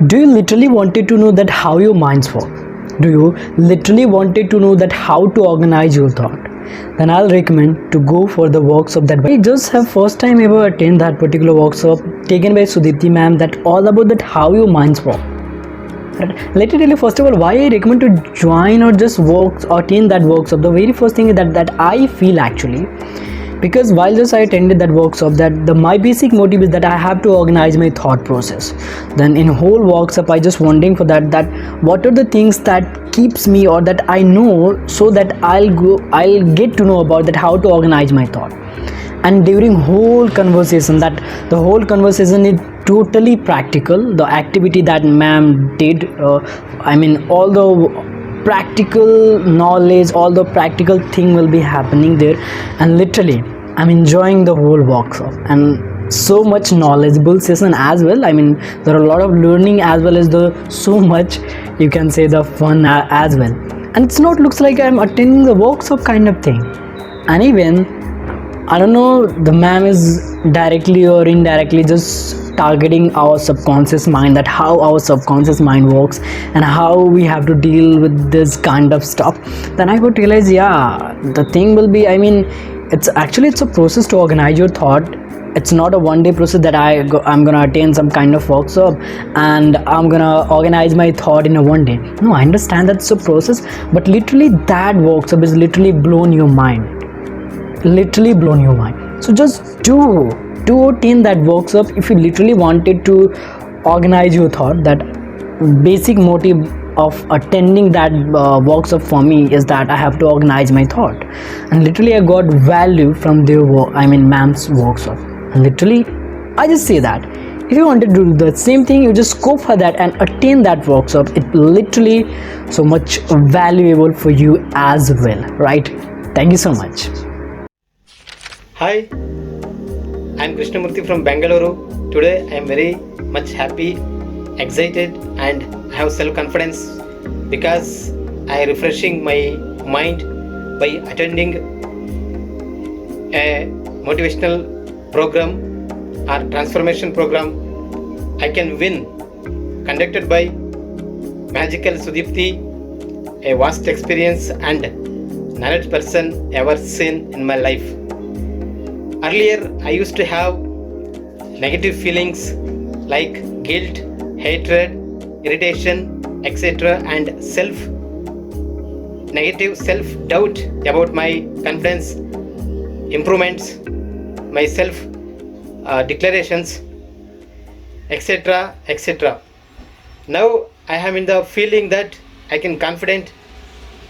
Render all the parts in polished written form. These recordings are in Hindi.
Do you literally wanted to know that how your minds work? Do you literally wanted to know that how to organize your thought? Then I'll recommend to go for the workshop that I just have first time ever attend that particular workshop taken by Sudipti ma'am, that all about that how your minds work. Let me tell you first of all why I recommend to join or just work or attend that workshop. The very first thing is that I feel actually, because while just I attended that workshop, that the my basic motive is that I have to organize my thought process. Then in whole workshop I just wondering for that what are the things that keeps me or that I know, so that I'll get to know about that how to organize my thought. And during whole conversation, that the whole conversation is totally practical. The activity that ma'am did, all the practical knowledge, all the practical thing will be happening there, and literally I'm enjoying the whole workshop and so much knowledgeable session as well. There are a lot of learning as well as the so much, you can say, the fun as well. And it's not looks like I'm attending the workshop kind of thing. And even I don't know, the ma'am is directly or indirectly just targeting our subconscious mind, that how our subconscious mind works and how we have to deal with this kind of stuff. Then I could realize, yeah, the thing will be, it's a process to organize your thought. It's not a one day process that I'm gonna attain some kind of workshop and I'm gonna organize my thought in a one day. No, I understand that's a process, but literally that workshop is literally blown your mind. So just do attend that workshop if you literally wanted to organize your thought. That basic motive of attending that workshop for me is that I have to organize my thought, and literally I got value from their ma'am's workshop. And literally I just say that if you wanted to do the same thing, you just go for that and attend that workshop. It literally so much valuable for you as well, right? Thank you so much. Hi, I am Krishnamurthy from Bangalore. Today I am very much happy, excited, and I have self-confidence because I am refreshing my mind by attending a motivational program or transformation program. I Can Win, conducted by Magical Sudipti, a vast experience and knowledge person ever seen in my life. Earlier, I used to have negative feelings like guilt, hatred, irritation, etc., and negative self-doubt about my confidence, improvements, my self-declarations, etc., etc. Now, I am in the feeling that I can confident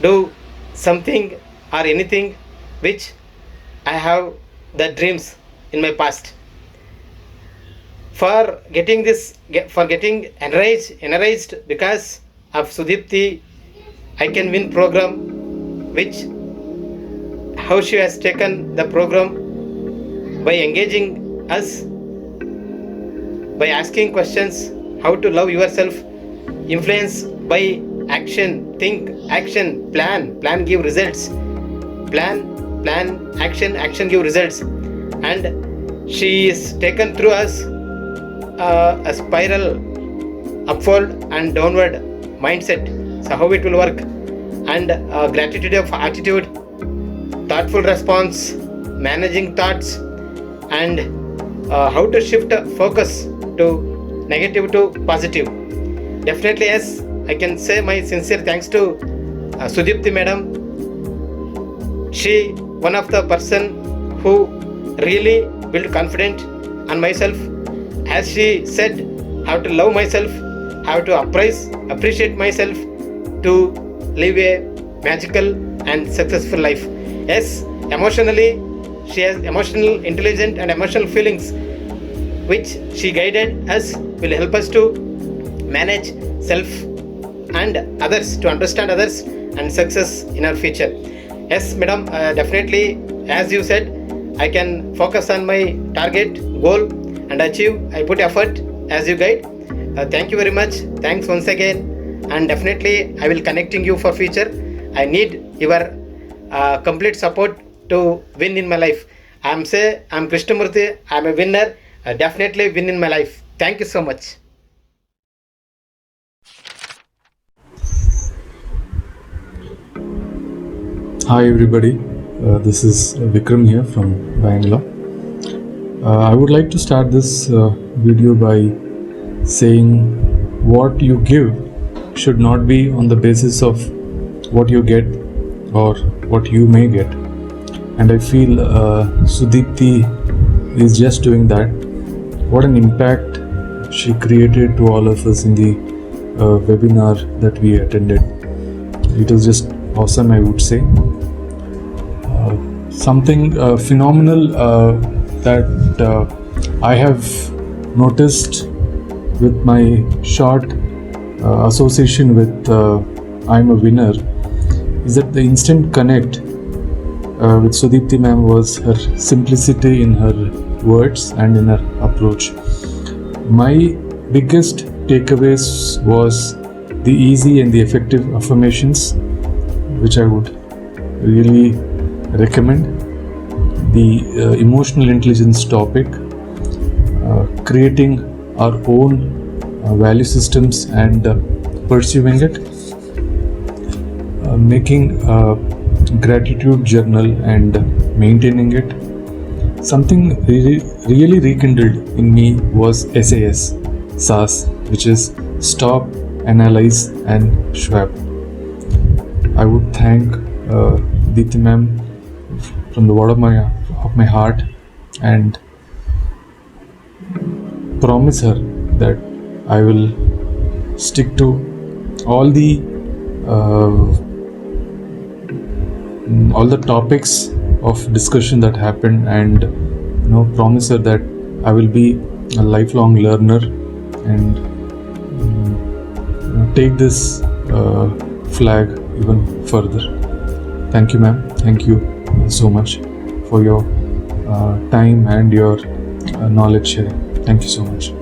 do something or anything which I have the dreams in my past. For getting energized because of Sudipti I Can Win program, which how she has taken the program by engaging us, by asking questions, how to love yourself, influence by action, think, action, plan give results, plan, action give results. And she is taken through us a spiral upward and downward mindset, so how it will work, and gratitude of attitude, thoughtful response, managing thoughts, and how to shift focus to negative to positive. Definitely, yes, I can say my sincere thanks to Sudipti madam. She one of the person who really built confidence on myself. As she said, how to love myself, how to appreciate myself to live a magical and successful life. Yes, emotionally, she has emotional intelligence and emotional feelings which she guided us will help us to manage self and others, to understand others and success in our future. Yes, madam, definitely, as you said, I can focus on my target, goal, and achieve. I put effort as you guide. Thank you very much. Thanks once again. And definitely, I will connecting you for future. I need your complete support to win in my life. I'm Krishnamurthy. I'm a winner. Definitely win in my life. Thank you so much. Hi everybody, this is Vikram here from Bangalore. I would like to start this video by saying what you give should not be on the basis of what you get or what you may get. And I feel Sudipti is just doing that. What an impact she created to all of us in the webinar that we attended. It was just awesome, I would say. Something phenomenal that I have noticed with my short association with I'm a Winner is that the instant connect with Sudipti ma'am was her simplicity in her words and in her approach. My biggest takeaways was the easy and the effective affirmations, which I would really recommend. The emotional intelligence topic, creating our own value systems and pursuing it, making a gratitude journal and maintaining it. Something really rekindled in me was SAS, which is Stop, Analyze and Swap. I would thank Deepti ma'am from the bottom of my heart and promise her that I will stick to all the topics of discussion that happened, and promise her that I will be a lifelong learner and take this flag even further. Thank you, ma'am. Thank you so much for your time and your knowledge sharing. Thank you so much.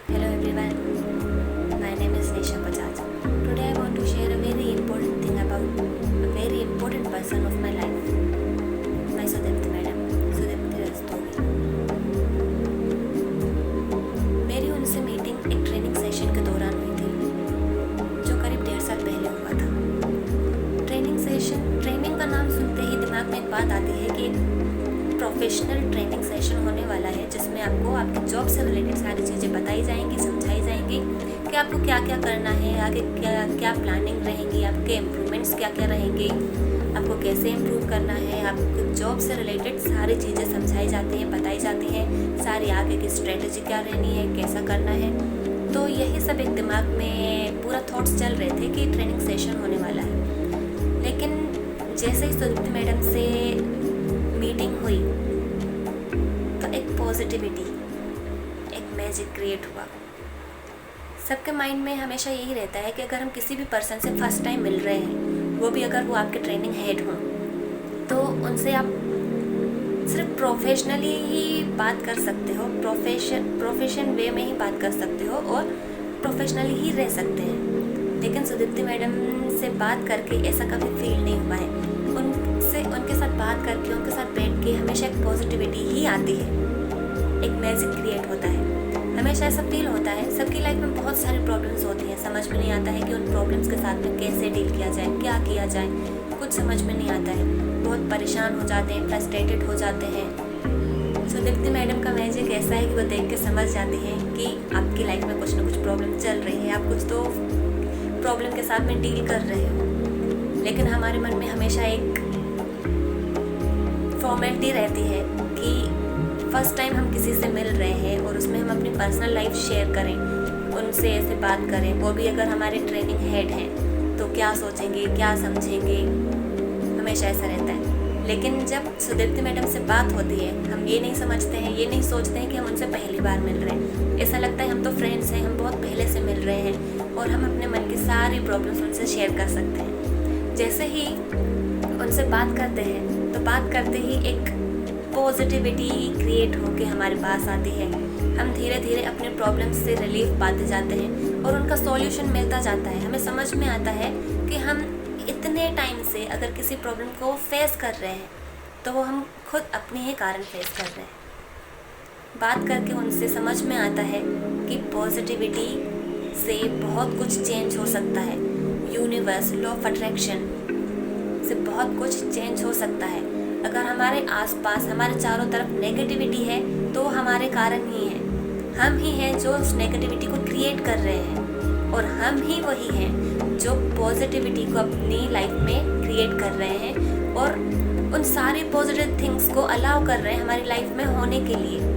Hello everyone, my name is Nisha Bajaj. Today I want to share a very important thing about a very important person of my life, my Sudipti madam, Sudipti Rastogi. मेरी उनसे मीटिंग एक ट्रेनिंग सेशन के दौरान हुई थी, जो करीब 1.5 साल पहले हुआ था। ट्रेनिंग का नाम सुनते ही दिमाग में एक बात आती है कि एक प्रोफेशनल ट्रेनिंग सेशन होने वाला है, जिसमें आपको आपकी जॉब से रिलेटेड सारी चीज़ें बताई जाएंगी, समझाई जाएंगी कि आपको क्या क्या करना है, आगे क्या क्या प्लानिंग रहेंगी, आपके इम्प्रूवमेंट्स क्या क्या रहेंगे, आपको कैसे इम्प्रूव करना है, आपको जॉब से रिलेटेड सारी चीज़ें समझाई जाती हैं, बताई जाती हैं, सारी आगे की स्ट्रेटजी क्या रहनी है, कैसा करना है। तो यही सब एक दिमाग में पूरा थॉट्स चल रहे थे कि ट्रेनिंग सेशन होने वाला है। लेकिन जैसे ही सुदीप्ति मैडम से मीटिंग हुई तो एक पॉजिटिविटी, एक मैजिक क्रिएट हुआ। सबके माइंड में हमेशा यही रहता है कि अगर हम किसी भी पर्सन से फर्स्ट टाइम मिल रहे हैं, वो भी अगर वो आपके ट्रेनिंग हेड हों, तो उनसे आप सिर्फ प्रोफेशनली ही बात कर सकते हो, प्रोफेशन वे में ही बात कर सकते हो और प्रोफेशनली ही रह सकते हैं। लेकिन सुदीप्ति मैडम से बात करके ऐसा कभी फील नहीं हुआ है। उनके साथ बात करके, उनके साथ बैठ के हमेशा एक पॉजिटिविटी ही आती है, एक मैजिक क्रिएट होता है। हमेशा ऐसा फील होता है, सबकी लाइफ में बहुत सारी प्रॉब्लम्स होती हैं, समझ में नहीं आता है कि उन प्रॉब्लम्स के साथ में कैसे डील किया जाए, क्या किया जाए, कुछ समझ में नहीं आता है, बहुत परेशान हो जाते हैं, फ्रस्ट्रेटेड हो जाते हैं। सुदीप्ति मैडम का मैजिक ऐसा है कि वो देख के समझ जाती हैं कि आपकी लाइफ में कुछ ना कुछ प्रॉब्लम चल रही है, आप कुछ तो प्रॉब्लम के साथ में डील कर रहे हो। लेकिन हमारे मन में हमेशा एक फॉर्मेलिटी रहती है कि फर्स्ट टाइम हम किसी से मिल रहे हैं और उसमें हम अपनी पर्सनल लाइफ शेयर करें, उनसे ऐसे बात करें, वो भी अगर हमारे ट्रेनिंग हेड हैं तो क्या सोचेंगे, क्या समझेंगे, हमेशा ऐसा रहता है। लेकिन जब सुदीप्ति मैडम से बात होती है, हम ये नहीं समझते हैं, ये नहीं सोचते हैं कि हम उनसे पहली बार मिल रहे हैं। ऐसा लगता है हम तो फ्रेंड्स हैं, हम बहुत पहले से मिल रहे हैं और हम अपने मन की सारी प्रॉब्लम्स उनसे शेयर कर सकते हैं। जैसे ही उनसे बात करते हैं तो बात करते ही एक पॉजिटिविटी क्रिएट होके हमारे पास आती है। हम धीरे धीरे अपने प्रॉब्लम्स से रिलीफ पाते जाते हैं और उनका सॉल्यूशन मिलता जाता है। हमें समझ में आता है कि हम इतने टाइम से अगर किसी प्रॉब्लम को फेस कर रहे हैं तो वो हम खुद अपने ही कारण फेस कर रहे हैं। बात करके उनसे समझ में आता है कि पॉजिटिविटी से बहुत कुछ चेंज हो सकता है। यूनिवर्स, लॉ ऑफ अट्रैक्शन से बहुत कुछ चेंज हो सकता है। अगर हमारे आसपास, हमारे चारों तरफ नेगेटिविटी है तो हमारे कारण ही है। हम ही हैं जो उस नेगेटिविटी को क्रिएट कर रहे हैं, और हम ही वही हैं जो पॉजिटिविटी को अपनी लाइफ में क्रिएट कर रहे हैं और उन सारी पॉजिटिव थिंग्स को अलाउ कर रहे हैं हमारी लाइफ में होने के लिए।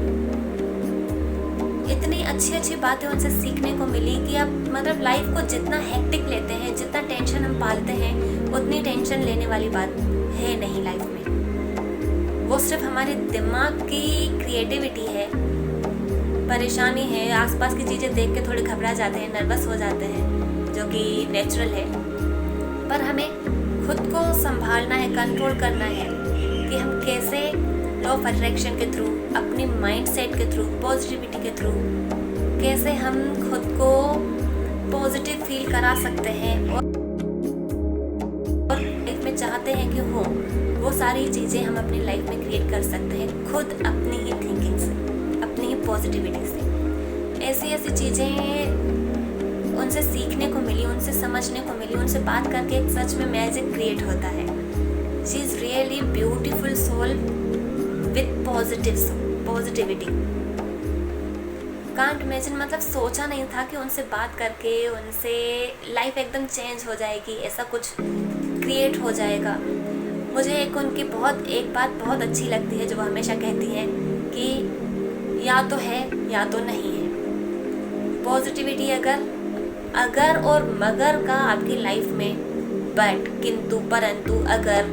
इतनी अच्छी अच्छी बातें उनसे सीखने को मिली कि अब मतलब लाइफ को जितना हेक्टिक लेते हैं, जितना टेंशन हम पालते हैं, उतनी टेंशन लेने वाली बात है नहीं लाइफ में। वो सिर्फ हमारे दिमाग की क्रिएटिविटी है, परेशानी है, आसपास की चीज़ें देख के थोड़े घबरा जाते हैं, नर्वस हो जाते हैं, जो कि नेचुरल है। पर हमें खुद को संभालना है, कंट्रोल करना है कि हम कैसे लॉ ऑफ अट्रैक्शन के थ्रू, अपनी माइंडसेट के थ्रू, पॉजिटिविटी के थ्रू कैसे हम खुद को पॉजिटिव फील करा सकते हैं और लाइफ में चाहते हैं कि हो वो सारी चीज़ें हम अपनी लाइफ में क्रिएट कर सकते हैं, खुद अपनी ही थिंकिंग से, अपनी ही पॉजिटिविटी से। ऐसी ऐसी चीज़ें उनसे सीखने को मिली, उनसे समझने को मिली, उनसे बात करके एक सच में मैजिक क्रिएट होता है। She is really beautiful soul with positivity. Can't imagine, मतलब सोचा नहीं था कि उनसे बात करके उनसे लाइफ एकदम चेंज हो जाएगी, ऐसा कुछ क्रिएट हो जाएगा। मुझे एक बात बहुत अच्छी लगती है जो वो हमेशा कहती हैं कि या तो है या तो नहीं है। पॉजिटिविटी अगर और मगर का आपकी लाइफ में, बट, किंतु, परंतु, अगर,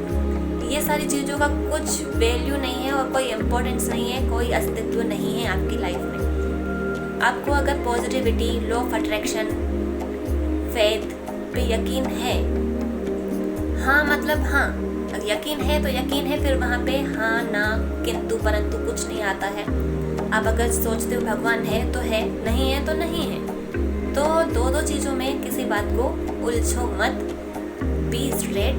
ये सारी चीज़ों का कुछ वैल्यू नहीं है और कोई इम्पोर्टेंस नहीं है, कोई अस्तित्व नहीं है आपकी लाइफ में। आपको अगर positivity, law of attraction, faith पे यकीन है, हाँ मतलब हाँ, यकीन है तो यकीन है, फिर वहाँ पे हाँ ना किंतु परंतु कुछ नहीं आता है। आप अगर सोचते हो भगवान है तो है, नहीं है तो नहीं है। तो दो चीज़ों में किसी बात को उलझो मत, बी स्ट्रेट,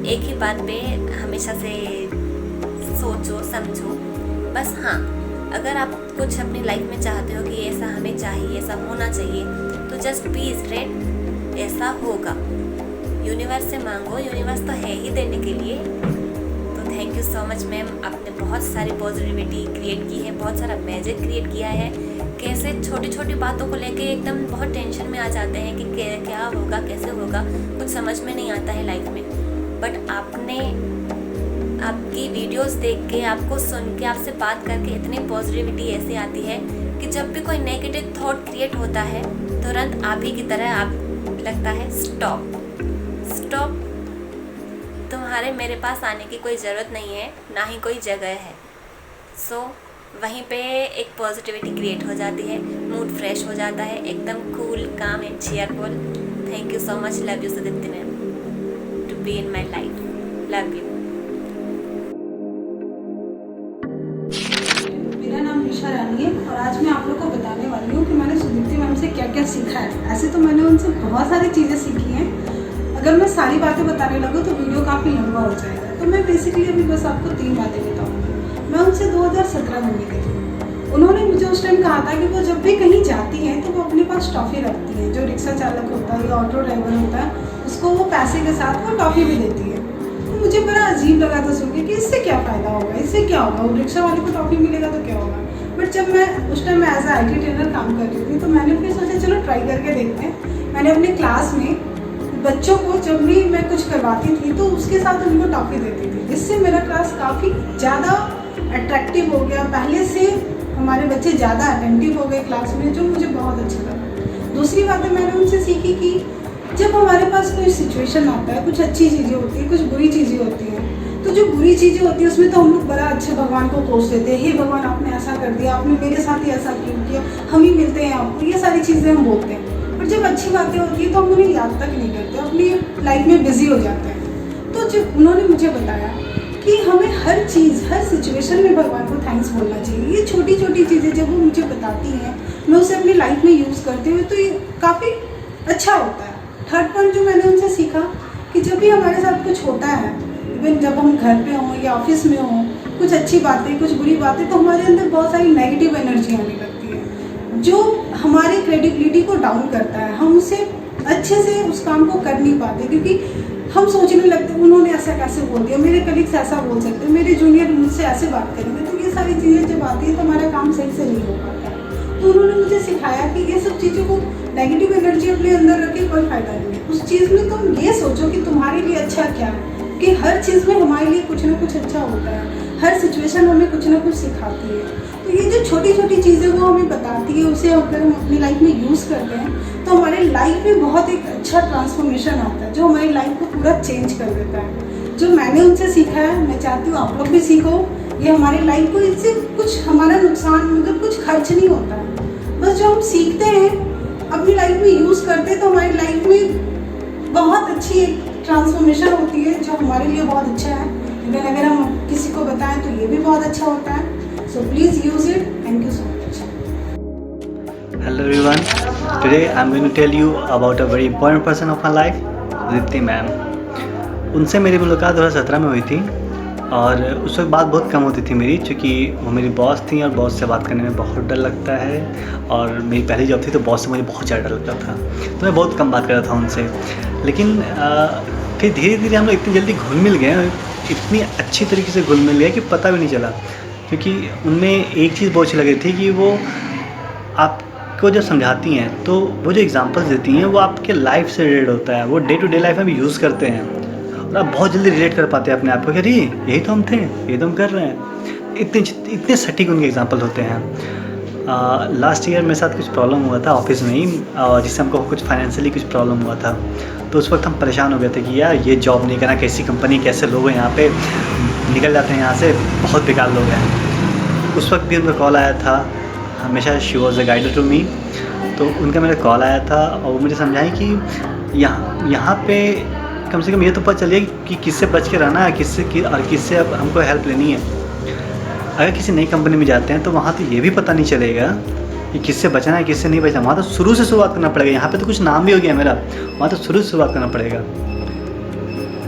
एक ही बात पे हमेशा से सोचो, समझो। बस हाँ, अगर आप कुछ अपनी लाइफ में चाहते हो कि ऐसा हमें चाहिए, ऐसा होना चाहिए, तो जस्ट बी स्ट्रेट, ऐसा होगा। यूनिवर्स से मांगो, यूनिवर्स तो है ही देने के लिए। तो thank you so much ma'am, आपने बहुत सारी पॉजिटिविटी क्रिएट की है, बहुत सारा मैजिक क्रिएट किया है। कैसे छोटी छोटी बातों को लेके एकदम बहुत टेंशन में आ जाते हैं कि क्या होगा, कैसे होगा, कुछ समझ में नहीं आता है लाइफ में। बट आपने आपकी वीडियोस देख के, आपको सुन के, आपसे बात करके इतनी पॉजिटिविटी ऐसी आती है कि जब भी कोई नेगेटिव थॉट क्रिएट होता है, तुरंत आप ही की तरह आप लगता है स्टॉप, तुम्हारे मेरे पास आने की कोई ज़रूरत नहीं है, ना ही कोई जगह है। सो वहीं पे एक पॉजिटिविटी क्रिएट हो जाती है, मूड फ्रेश हो जाता है, एकदम cool, calm and cheerful. Thank you so much, love you Sudipti ma'am, to be in my life, love you. मेरा नाम निशा रानी है और आज मैं आप लोग को बताने वाली हूँ कि मैंने सुदीप्ति मैम से क्या क्या सीखा है। ऐसे तो मैंने उनसे बहुत सारी चीज़ें सीखी हैं, अगर मैं सारी बातें बताने लगूँ तो वीडियो काफ़ी लंबा हो जाएगा। तो मैं बेसिकली अभी बस आपको 3 बातें बताऊँगी। मैं उनसे 2017 में मिली थी। उन्होंने मुझे उस टाइम कहा था कि वो जब भी कहीं जाती हैं तो वो अपने पास टॉफ़ी रखती हैं। जो रिक्शा चालक होता है या ऑटो ड्राइवर होता है, उसको वो पैसे के साथ वो टॉफ़ी भी देती है। तो मुझे बड़ा अजीब लगा था सुन के कि इससे क्या फ़ायदा होगा, इससे क्या होगा, वो रिक्शा वाले को टॉफ़ी मिलेगा तो क्या होगा। बट जब मैं उस time as a IT trainer काम कर रही थी, तो मैंने फिर सोचा चलो ट्राई करके देखते हैं। मैंने अपने क्लास में बच्चों को जब भी मैं कुछ करवाती थी तो उसके साथ उनको टॉफ़ी देती थी। इससे मेरा क्लास काफ़ी ज़्यादा अट्रैक्टिव हो गया। पहले से हमारे बच्चे ज़्यादा अटेंटिव हो गए क्लास में, जो मुझे बहुत अच्छा लगा। दूसरी बात मैंने उनसे सीखी कि जब हमारे पास कोई सिचुएशन आता है, कुछ अच्छी चीज़ें होती हैं, कुछ बुरी चीज़ें होती हैं, तो जो बुरी चीज़ें होती है उसमें तो हम लोग बड़ा अच्छा भगवान को कोस देते हैं, हे भगवान आपने ऐसा कर दिया, आपने मेरे साथ ही ऐसा क्यों किया, हम ही मिलते हैं आपको, ये सारी चीज़ें हम बोलते हैं। और जब अच्छी बातें होती है तो हम उन्हें याद तक नहीं करते, अपनी लाइफ में बिजी हो जाते हैं। तो जब उन्होंने मुझे बताया कि हमें हर चीज़, हर सिचुएशन में भगवान को थैंक्स बोलना चाहिए, ये छोटी छोटी चीज़ें जब वो मुझे बताती हैं, मैं उसे अपनी लाइफ में यूज़ करती हूँ, तो ये काफ़ी अच्छा होता है। थर्ड पॉइंट जो मैंने उनसे सीखा कि जब भी हमारे साथ कुछ होता है, इवन जब हम घर पे हों या ऑफिस में हों, कुछ अच्छी बातें, कुछ बुरी बातें, तो हमारे अंदर बहुत सारी नेगेटिव एनर्जी आने लगती है जो हमारी क्रेडिबिलिटी को डाउन करता है। हम उसे अच्छे से उस काम को कर नहीं पाते, क्योंकि हम सोचने लगते हैं उन्होंने ऐसा कैसे बोल दिया, मेरे कलीग्स ऐसा बोल सकते हैं, मेरे जूनियर मुझसे ऐसे बात करेंगे। तो ये सारी चीज़ें जब आती है तो हमारा काम सही से नहीं हो पाता है। तो उन्होंने मुझे सिखाया कि ये सब चीज़ों को, नेगेटिव एनर्जी अपने अंदर रख के कोई फायदा नहीं है। उस चीज़ में तुम ये सोचो कि तुम्हारे लिए अच्छा क्या है, कि हर चीज़ में हमारे लिए कुछ ना कुछ अच्छा होता है, हर सिचुएशन हमें कुछ ना कुछ सिखाती है। तो ये जो छोटी छोटी चीज़ें वो हमें बताती है, उसे अगर हम अपनी लाइफ में यूज़ करते हैं तो हमारे लाइफ में बहुत एक अच्छा ट्रांसफॉर्मेशन आता है, जो हमारी लाइफ को पूरा चेंज कर देता है। जो मैंने उनसे सीखा है, मैं चाहती हूँ आप लोग भी सीखो। ये हमारी लाइफ को, इससे कुछ हमारा नुकसान, मतलब कुछ खर्च नहीं होता है। बस जो हम सीखते हैं अपनी लाइफ में यूज़ करते हैं तो हमारी लाइफ में बहुत अच्छी एक ट्रांसफॉर्मेशन होती है, जो हमारे लिए बहुत अच्छा है। इवन अगर हम किसी को बताएं तो ये भी बहुत अच्छा होता है। So please use it. Thank you so much. Hello everyone, today I'm going to tell you about a very important person of my life, Deepti ma'am. उनसे मेरी मुलाकात 2017 में हुई थी और उस वक्त बात बहुत कम होती थी मेरी, क्योंकि वो मेरी बॉस थी और बॉस से बात करने में बहुत डर लगता है। और मेरी पहली जॉब थी तो बॉस से मुझे बहुत ज़्यादा डर लगता था, तो मैं बहुत कम बात कर रहा था उनसे। लेकिन फिर धीरे धीरे हम लोग इतनी जल्दी घुल मिल गए, इतनी अच्छी तरीके से घुल मिल गए कि पता भी नहीं चला। क्योंकि उनमें एक चीज़ बहुत अच्छी लग रही थी कि वो आपको जब समझाती हैं तो वो जो एग्जांपल्स देती हैं वो आपके लाइफ से रिलेटेड होता है, वो डे टू डे लाइफ में भी यूज़ करते हैं और आप बहुत जल्दी रिलेट कर पाते हैं अपने आप को कि अरे यही तो हम थे, यही तो हम कर रहे हैं। इतने सटीक उनके एग्जांपल होते हैं। लास्ट ईयर मेरे साथ कुछ प्रॉब्लम हुआ था ऑफिस में ही, जिससे हमको कुछ फाइनेंशियली कुछ प्रॉब्लम हुआ था। तो उस वक्त हम परेशान हो गए थे कि यार ये जॉब नहीं करना, कैसी कंपनी, कैसे लोग हैं यहाँ पे, निकल जाते हैं यहाँ से, बहुत बेकार लोग हैं। उस वक्त भी उनका कॉल आया था, हमेशा she was a guider to me. तो उनका मेरा कॉल आया था और वो मुझे समझाएं कि यहाँ पे कम से कम ये तो पता चलिए कि किससे बच के रहना है, किससे अब हमको हेल्प लेनी है। अगर किसी नई कंपनी में जाते हैं तो वहाँ तो ये भी पता नहीं चलेगा कि किससे बचना है, किससे नहीं बचना। वहाँ तो शुरू से शुरुआत करना पड़ेगा। यहाँ पे तो कुछ नाम भी हो गया मेरा, वहाँ तो शुरू से शुरुआत करना पड़ेगा।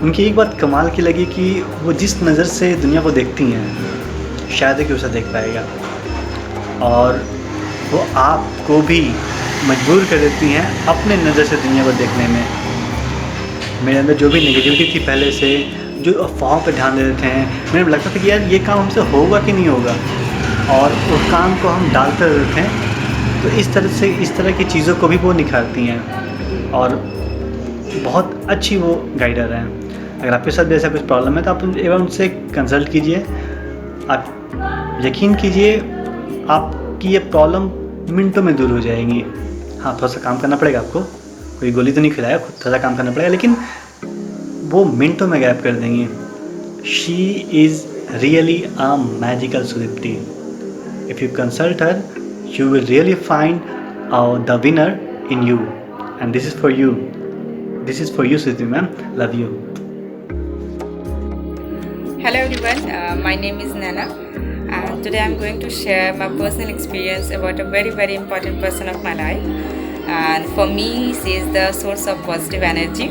उनकी एक बात कमाल की लगी कि वो जिस नज़र से दुनिया को देखती हैं शायद कि उसे देख पाएगा, और वो आपको भी मजबूर कर देती हैं अपने नज़र से दुनिया को देखने में। मेरे अंदर जो भी नेगेटिविटी थी पहले से, जो अफवाहों पर ध्यान दे देते हैं, मेरे लगता था कि यार ये काम हमसे होगा कि नहीं होगा, और उस काम को हम डालते रहते हैं। तो इस तरह की चीज़ों को भी वो निखारती हैं और बहुत अच्छी वो गाइडर हैं। अगर आपके साथ भी ऐसा कुछ प्रॉब्लम है तो आप एक बार उनसे कंसल्ट कीजिए। आप यकीन कीजिए आपकी ये प्रॉब्लम मिनटों में दूर हो जाएंगी। हाँ, थोड़ा सा काम करना पड़ेगा आपको, कोई गोली तो नहीं खिलाया, खुद थोड़ा सा काम करना पड़ेगा, लेकिन वो मिनटों में गायब कर देंगी। She is really a magical Sudipti. If you consult her you will really find the winner in you, and this is for you. This is for you, Sudhiti ma'am. Love you. Hello everyone, my name is Nana, and today I'm going to share my personal experience about a very important person of my life, and for me she is the source of positive energy.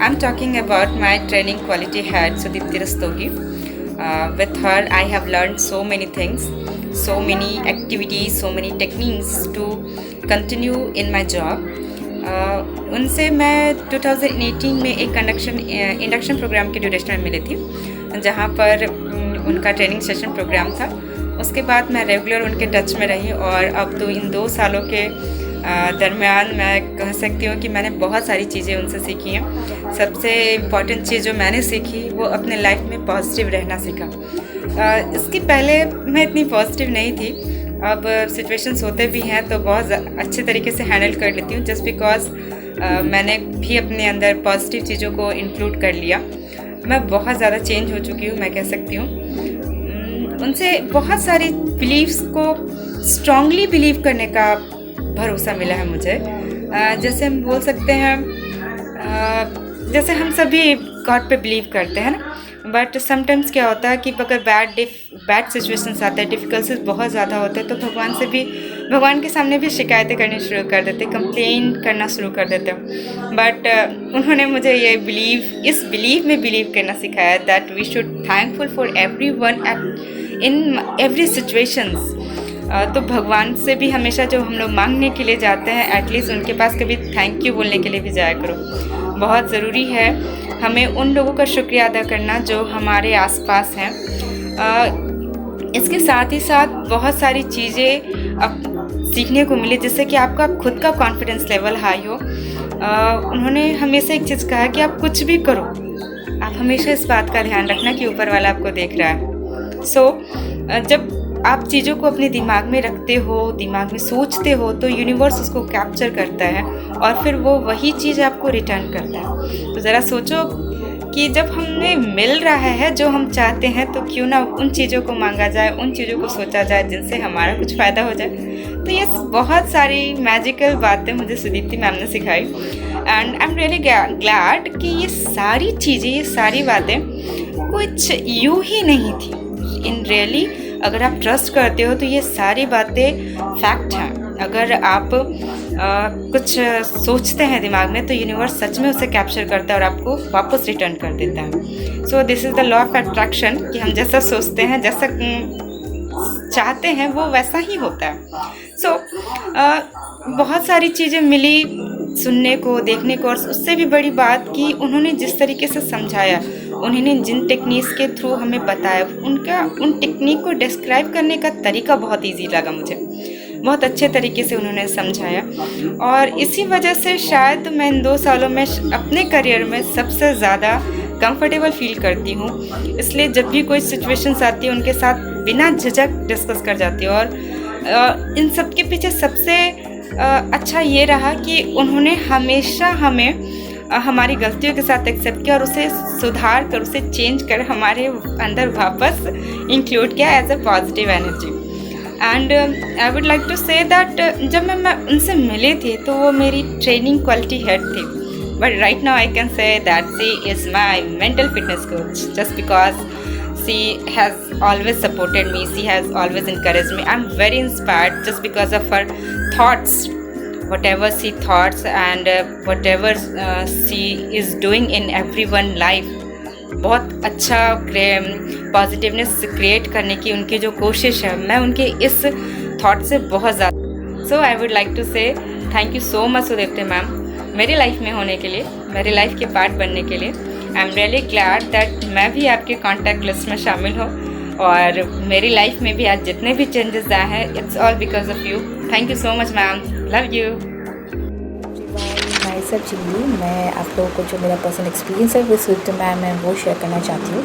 I'm talking about my training quality head Sudipti Rastogi. With her I have learned so many things, so many activities, so many techniques to continue in my job. उनसे मैं 2018 में एक इंडक्शन प्रोग्राम के ड्यूरेशन में मिली थी, जहाँ पर उनका ट्रेनिंग सेशन प्रोग्राम था। उसके बाद मैं रेगुलर उनके टच में रही और अब तो इन 2 सालों के दरमियान मैं कह सकती हूँ कि मैंने बहुत सारी चीज़ें उनसे सीखी हैं। सबसे इम्पॉर्टेंट चीज़ जो मैंने सीखी वो अपने लाइफ में पॉजिटिव रहना सीखा। इसके पहले मैं इतनी पॉजिटिव नहीं थी, अब सिचुएशंस होते भी हैं तो बहुत अच्छे तरीके से हैंडल कर लेती हूँ, जस्ट बिकॉज मैंने भी अपने अंदर पॉजिटिव चीज़ों को इंक्लूड कर लिया। मैं बहुत ज़्यादा चेंज हो चुकी हूँ, मैं कह सकती हूँ। उनसे बहुत सारी बिलीव्स को स्ट्रांगली बिलीव करने का भरोसा मिला है मुझे। जैसे हम बोल सकते हैं, जैसे हम सभी गॉड पे बिलीव करते हैं ना, बट समटाइम्स क्या होता है कि अगर बैड सिचुएशंस आते हैं, डिफ़िकल्टीज बहुत ज़्यादा होते हैं, तो भगवान के सामने भी शिकायतें करनी शुरू कर देते, कंप्लेन करना शुरू कर देते हैं। बट उन्होंने मुझे इस बिलीव में बिलीव करना सिखाया that we should thankful for everyone in every situations. तो भगवान से भी हमेशा जो हम लोग मांगने के लिए जाते हैं एटलीस्ट उनके पास कभी थैंक यू बोलने के लिए भी जाया करो। बहुत ज़रूरी है हमें उन लोगों का शुक्रिया अदा करना जो हमारे आसपास हैं। इसके साथ ही साथ बहुत सारी चीज़ें अब सीखने को मिली जिससे कि आपका खुद का कॉन्फिडेंस लेवल हाई हो। उन्होंने हमेशा एक चीज़ कहा कि आप कुछ भी करो, आप हमेशा इस बात का ध्यान रखना कि ऊपर वाला आपको देख रहा है। जब आप चीज़ों को अपने दिमाग में रखते हो, दिमाग में सोचते हो, तो यूनिवर्स उसको कैप्चर करता है और फिर वो वही चीज़ आपको रिटर्न करता है। तो ज़रा सोचो कि जब हमें मिल रहा है जो हम चाहते हैं तो क्यों ना उन चीज़ों को मांगा जाए, उन चीज़ों को सोचा जाए जिनसे हमारा कुछ फ़ायदा हो जाए। तो ये बहुत सारी मैजिकल बातें मुझे सुदीप्ति मैम ने सिखाई and I am really glad कि ये सारी चीज़ें, ये सारी बातें कुछ यूँ ही नहीं थी। इन रियली अगर आप ट्रस्ट करते हो तो ये सारी बातें फैक्ट हैं। अगर आप कुछ सोचते हैं दिमाग में तो यूनिवर्स सच में उसे कैप्चर करता है और आपको वापस रिटर्न कर देता है। So this is the law of attraction कि हम जैसा सोचते हैं, जैसा चाहते हैं वो वैसा ही होता है। बहुत सारी चीज़ें मिली सुनने को, देखने को, और उससे भी बड़ी बात कि उन्होंने जिस तरीके से समझाया, उन्होंने जिन टेक्निक्स के थ्रू हमें बताया, उन टेक्निक को डिस्क्राइब करने का तरीका बहुत ईजी लगा मुझे। बहुत अच्छे तरीके से उन्होंने समझाया और इसी वजह से शायद मैं इन 2 सालों में अपने करियर में सबसे ज़्यादा कंफर्टेबल फील करती हूँ। इसलिए जब भी कोई सिचुएशंस आती है उनके साथ बिना झिझक डिस्कस कर जाती हूँ। और इन सब के पीछे सबसे अच्छा ये रहा कि उन्होंने हमेशा हमें हमारी गलतियों के साथ एक्सेप्ट किया और उसे सुधार कर, उसे चेंज कर हमारे अंदर वापस इंक्लूड किया as a positive energy. And I would like to say that जब मैं उनसे मिली थी तो वो मेरी ट्रेनिंग क्वालिटी हेड थी, but right now I can say that she is my mental fitness coach just because she has always supported me, she has always encouraged me. I'm very inspired just because of her thoughts, whatever she thoughts and whatever she is doing in everyone life. बहुत अच्छा पॉजिटिवनेस क्रिएट करने की उनकी जो कोशिश है, मैं उनके इस थॉट से बहुत ज़्यादा। सो आई वुड लाइक टू से thank you so much Sudipti ma'am मेरी लाइफ में होने के लिए, मेरी लाइफ के पार्ट बनने के लिए। I am really glad that मैं भी आपके कॉन्टैक्ट लिस्ट में शामिल हूँ और मेरी लाइफ में भी आज जितने भी चेंजेस आए हैं it's all because of you. Thank you so much ma'am, love you. My सब चिल्ली, मैं आप लोगों को जो मेरा पर्सनल एक्सपीरियंस है विद सुदीप्ति मैम है वो शेयर करना चाहती हूँ।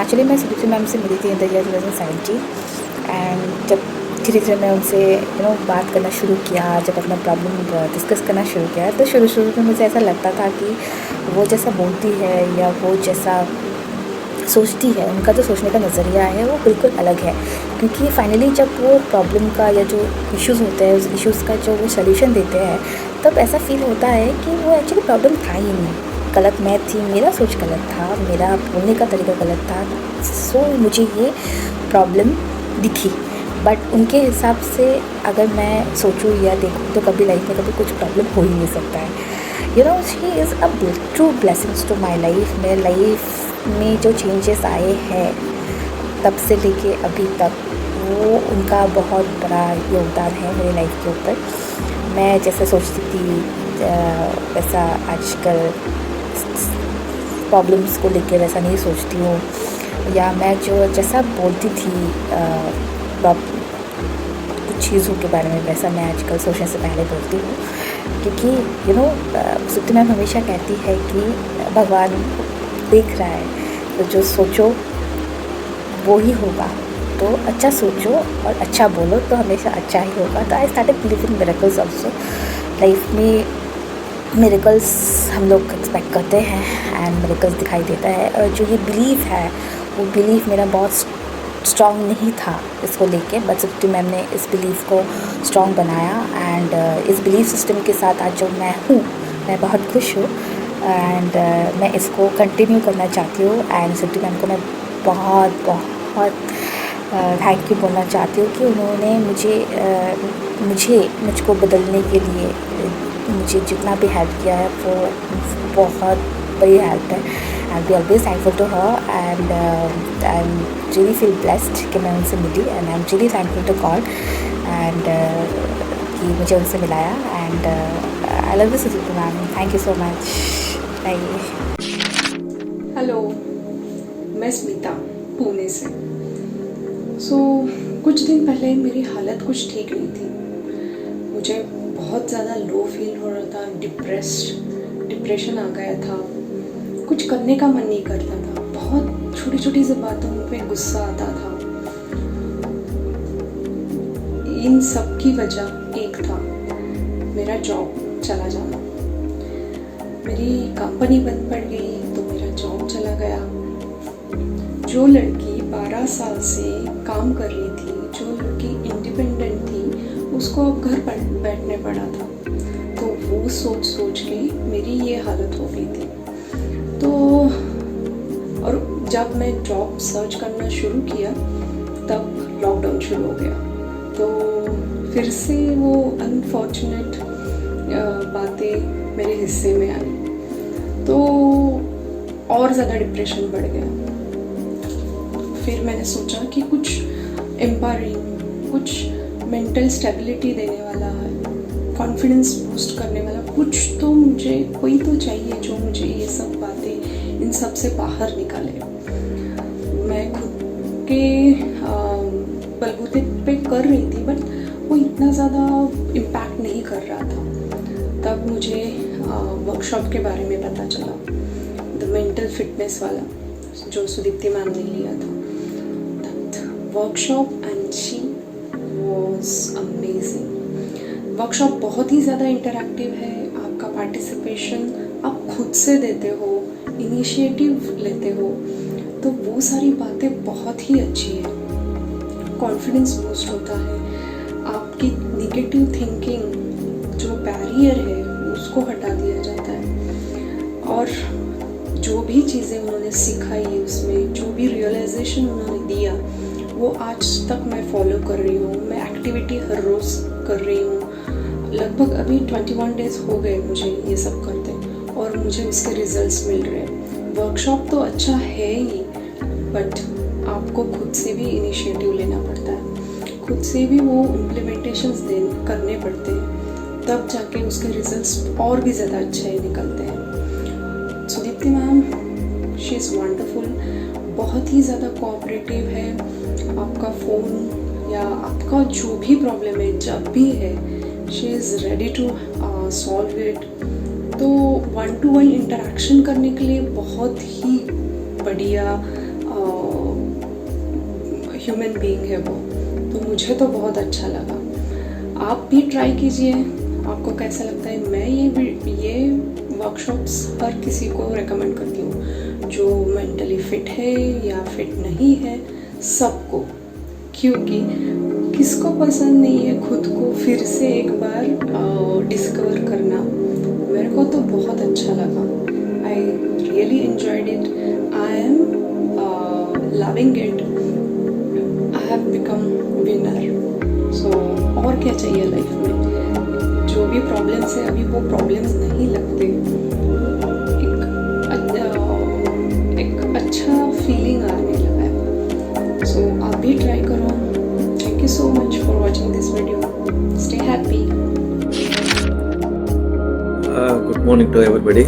एक्चुअली मैं सुदीप्ति मैम से मिली थी इन द ईयर 2017 एंड जब धीरे धीरे मैं उनसे बात करना शुरू किया, जब अपना प्रॉब्लम डिस्कस करना शुरू किया तो शुरू में मुझे ऐसा लगता था कि वो जैसा बोलती है या वो जैसा सोचती है, उनका जो सोचने का नज़रिया है वो बिल्कुल अलग है। क्योंकि फाइनली जब वो प्रॉब्लम का या जो इश्यूज़ होते हैं उस इश्यूज़ का जो वो सल्यूशन देते हैं तब ऐसा फील होता है कि वो एक्चुअली प्रॉब्लम था ही नहीं, गलत मैं थी, मेरा सोच गलत था, मेरा बोलने का तरीका गलत था। सो मुझे ये प्रॉब्लम दिखी, बट उनके हिसाब से अगर मैं सोचूं या देखूं तो कभी लाइफ में कभी कुछ प्रॉब्लम हो ही नहीं सकता है। She is a true blessings to my life. मेरे लाइफ में जो चेंजेस आए हैं तब से लेके अभी तक वो उनका बहुत बड़ा योगदान है मेरी लाइफ के ऊपर। मैं जैसे सोचती थी वैसा आजकल प्रॉब्लम्स को लेके वैसा नहीं सोचती हूँ, या मैं जो जैसा बोलती थी कुछ चीज़ों के बारे में वैसा मैं आजकल सोचने से पहले बोलती हूँ। क्योंकि सुदीप्ति मैम हमेशा कहती है कि भगवान देख रहा है, तो जो सोचो वो ही होगा। तो अच्छा सोचो और अच्छा बोलो तो हमेशा अच्छा ही होगा। तो I started believing miracles also. Life में मिरेकल्स हम लोग एक्सपेक्ट करते हैं एंड मिरेकल्स दिखाई देता है। और जो ये बिलीव है वो बिलीव मेरा बहुत स्ट्रॉन्ग नहीं था इसको लेके, बट सुदीप्ति मैम ने इस बिलीव को स्ट्रॉन्ग बनाया एंड इस बिलीव सिस्टम के साथ आज जो मैं हूँ मैं बहुत खुश हूँ एंड मैं इसको कंटिन्यू करना चाहती हूँ। एंड सुदीप्ति मैम को मैं बहुत थैंक यू बोलना चाहती हूँ कि उन्होंने मुझको बदलने के लिए मुझे जितना भी हेल्प किया है वो बहुत बड़ी हेल्प है। I'll be always thankful to her, and I'm really feel blessed कि मैं उनसे मिली, and I'm really thankful to God and कि मुझे उनसे मिलाया, and I love you Sudipti ma'am. Thank you so much. Bye. Hello, मैं स्मिता पुणे से। कुछ दिन पहले मेरी हालत कुछ ठीक नहीं थी। मुझे बहुत ज़्यादा लो फील हो रहा था, डिप्रेशन आ गया था, कुछ करने का मन नहीं करता था, बहुत छोटी छोटी सी बातों पे गुस्सा आता था। इन सब की वजह एक था, मेरा जॉब चला जाना। मेरी कंपनी बंद पड़ गई तो मेरा जॉब चला गया। जो लड़की 12 साल से काम कर रही थी, जो लड़की इंडिपेंडेंट थी, उसको अब घर पर बैठने पड़ा था। तो वो सोच के मेरी ये हालत हो गई थी। तो और जब मैं जॉब सर्च करना शुरू किया तब लॉकडाउन शुरू हो गया। तो फिर से वो अनफॉर्चुनेट बातें मेरे हिस्से में आई, तो और ज़्यादा डिप्रेशन बढ़ गया। फिर मैंने सोचा कि कुछ एम्पावरिंग, कुछ मेंटल स्टेबिलिटी देने वाला, कॉन्फिडेंस बूस्ट करने वाला कुछ तो मुझे, कोई तो चाहिए जो मुझे ये सब बातें, इन सब से बाहर निकाले। मैं खुद के बलबूते पे कर रही थी, बट वो इतना ज़्यादा इम्पैक्ट नहीं कर रहा था। तब मुझे वर्कशॉप के बारे में पता चला, द मेंटल फिटनेस वाला, जो सुदीप्ति मैम ने लिया था। Workshop and she was amazing. Workshop बहुत ही ज़्यादा इंटरैक्टिव है। आपका पार्टिसिपेशन आप खुद से देते हो, इनिशिएटिव लेते हो, तो वो सारी बातें बहुत ही अच्छी है। कॉन्फिडेंस बूस्ट होता है, आपकी निगेटिव थिंकिंग जो बैरियर है उसको हटा दिया जाता है, और जो भी चीज़ें उन्होंने सिखाई उसमें, जो भी रियलाइजेशन उन्होंने दिया, वो आज तक मैं फॉलो कर रही हूँ। मैं एक्टिविटी हर रोज़ कर रही हूँ। लगभग अभी 21 डेज़ हो गए मुझे ये सब करते, और मुझे उसके रिजल्ट्स मिल रहे हैं। वर्कशॉप तो अच्छा है ही, बट आपको खुद से भी इनिशिएटिव लेना पड़ता है, खुद से भी वो इम्प्लीमेंटेशंस करने पड़ते हैं, तब जाके उसके रिजल्ट्स और भी ज़्यादा अच्छे निकलते हैं। Sudipti ma'am, she is wonderful, बहुत ही ज़्यादा कोऑपरेटिव है। आपका फ़ोन या आपका जो भी प्रॉब्लम है, जब भी है, she is ready to solve it. तो 1-to-1 इंटरेक्शन करने के लिए बहुत ही बढ़िया ह्यूमन बीइंग है वो। तो मुझे तो बहुत अच्छा लगा। आप भी ट्राई कीजिए, आपको कैसा लगता है। मैं ये वर्कशॉप्स हर किसी को रेकमेंड करती हूँ, जो मेंटली फिट है या फिट नहीं है, सबको। क्योंकि किसको पसंद नहीं है खुद को फिर से एक बार डिस्कवर करना। मेरे को तो बहुत अच्छा लगा। I really enjoyed it. I am loving it. I have become winner. So और क्या चाहिए लाइफ में। जो भी प्रॉब्लम्स है, अभी वो प्रॉब्लम्स नहीं लगते। एक अच्छा फीलिंग आने लगा है। सो आप भी ट्राई करो। Thank you so much for watching this video. Stay happy. Good morning to everybody,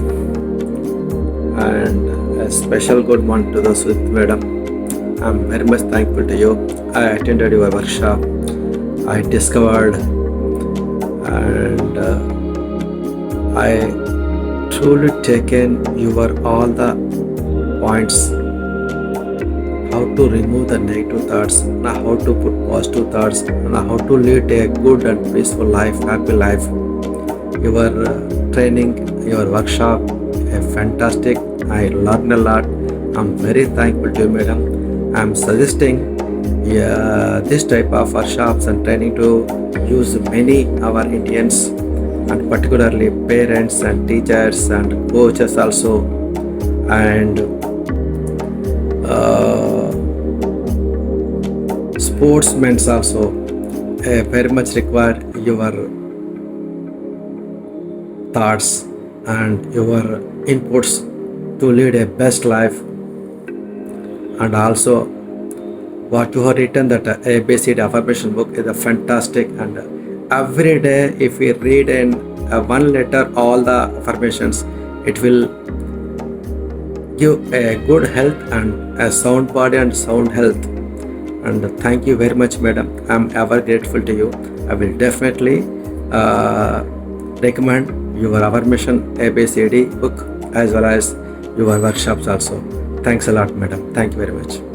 and a special good morning to the Sudipti madam. I'm very much thankful to you. I attended your workshop. I discovered, and I truly taken your all the points, how to remove the negative thoughts, and how to put positive thoughts, and how to lead a good and peaceful life, happy life. Your training, your workshop, fantastic. I learned a lot. I'm very thankful to you, madam. I'm suggesting this type of workshops and training to use many our Indians, and particularly parents and teachers and coaches also, and sportsmen also very much require your thoughts and your inputs to lead a best life. And also what you have written, that ABCD affirmation book is a fantastic, and every day if we read in one letter all the affirmations, it will give a good health and a sound body and sound health. And thank you very much, madam. I'm ever grateful to you. I will definitely recommend your affirmation ABCD book as well as your workshops also. Thanks a lot, madam. Thank you very much.